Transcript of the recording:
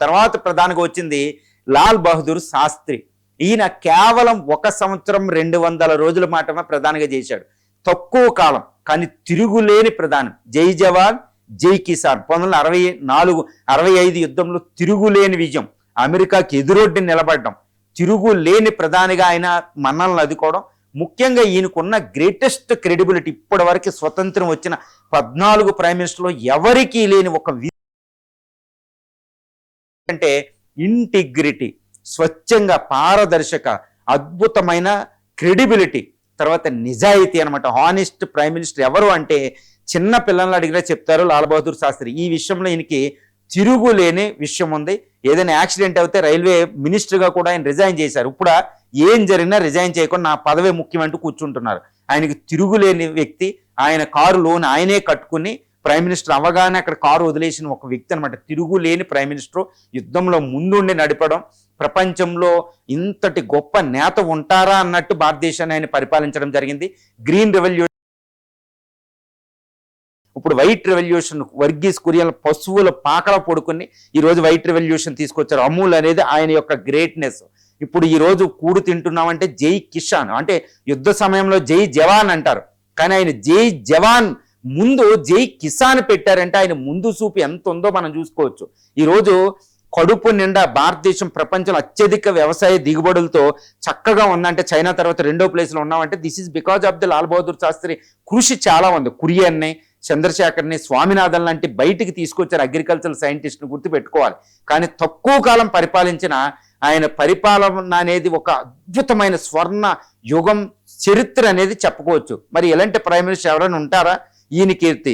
తర్వాత ప్రధానంగా వచ్చింది లాల్ బహదూర్ శాస్త్రి. ఈయన కేవలం 1 సంవత్సరం 200 రోజుల మాత్రమే ప్రధానిగా చేశాడు. తక్కువ కాలం కానీ తిరుగులేని ప్రధానం. జై జవాన్ జై కిసాన్ 1964-65 యుద్ధంలో తిరుగులేని విజయం, అమెరికాకి ఎదురొడ్డి నిలబడడం, తిరుగులేని ప్రధానిగా ఆయన మన్నలను అందుకోవడం. ముఖ్యంగా ఈయనకున్న గ్రేటెస్ట్ క్రెడిబిలిటీ ఇప్పటి వరకు స్వతంత్రం వచ్చిన 14 ప్రైమ్ మినిస్టర్లో ఎవరికీ లేని ఒక అంటే ఇంటిగ్రిటీ, స్వచ్ఛంగా పారదర్శక అద్భుతమైన క్రెడిబిలిటీ, తర్వాత నిజాయితీ అనమాట. హానెస్ట్ ప్రైమ్ మినిస్టర్ ఎవరు అంటే చిన్న పిల్లల్ని అడిగినా చెప్తారు లాల్ బహదూర్ శాస్త్రి. ఈ విషయంలో ఈయనకి తిరుగులేని విషయం ఉంది. ఏదైనా యాక్సిడెంట్ అయితే రైల్వే మినిస్టర్గా కూడా ఆయన రిజైన్ చేశారు. ఇప్పుడు ఏం జరిగినా రిజైన్ చేయకుండా నా పదవే ముఖ్యమంటూ కూర్చుంటున్నారు. ఆయనకి తిరుగులేని వ్యక్తి. ఆయన కారు లోన్ ఆయనే కట్టుకుని ప్రైమ్ మినిస్టర్ అవగానే అక్కడ కారు వదిలేసిన ఒక వ్యక్తి అనమాట. తిరుగులేని ప్రైమ్ మినిస్టర్, యుద్ధంలో ముందుండి నడపడం, ప్రపంచంలో ఇంతటి గొప్ప నేత ఉంటారా అన్నట్టు భారతదేశాన్ని ఆయన పరిపాలించడం జరిగింది. గ్రీన్ రెవల్యూషన్, ఇప్పుడు వైట్ రెవల్యూషన్, వర్గీస్ కురియన్ పశువుల పాకల పడుకుని ఈరోజు వైట్ రెవల్యూషన్ తీసుకొచ్చారు. అమూల్ అనేది ఆయన యొక్క గ్రేట్నెస్. ఇప్పుడు ఈరోజు కూడు తింటున్నామంటే జై కిసాన్, అంటే యుద్ధ సమయంలో జై జవాన్ అంటారు, కానీ ఆయన జై జవాన్ ముందు జై కిసాన్ పెట్టారంటే ఆయన ముందు చూపు ఎంత ఉందో మనం చూసుకోవచ్చు. ఈరోజు కడుపు నిండా భారతదేశం ప్రపంచంలో అత్యధిక వ్యవసాయ దిగుబడులతో చక్కగా ఉందంటే, చైనా తర్వాత 2వ ప్లేస్లో ఉన్నామంటే this is because of the Lal Bahadur Shastri కృషి చాలా ఉంది. కురియన్ని, చంద్రశేఖర్ని, స్వామినాథన్ లాంటి బయటికి తీసుకొచ్చారు అగ్రికల్చరల్ సైంటిస్ట్ని, గుర్తుపెట్టుకోవాలి. కానీ తక్కువ కాలం పరిపాలించిన ఆయన పరిపాలన అనేది ఒక అద్భుతమైన స్వర్ణ యుగం చరిత్ర అనేది చెప్పుకోవచ్చు. మరి ఎలాంటి ప్రైమ్ మినిస్టర్ ఎవరైనా ఉంటారా ఈయన కీర్తి?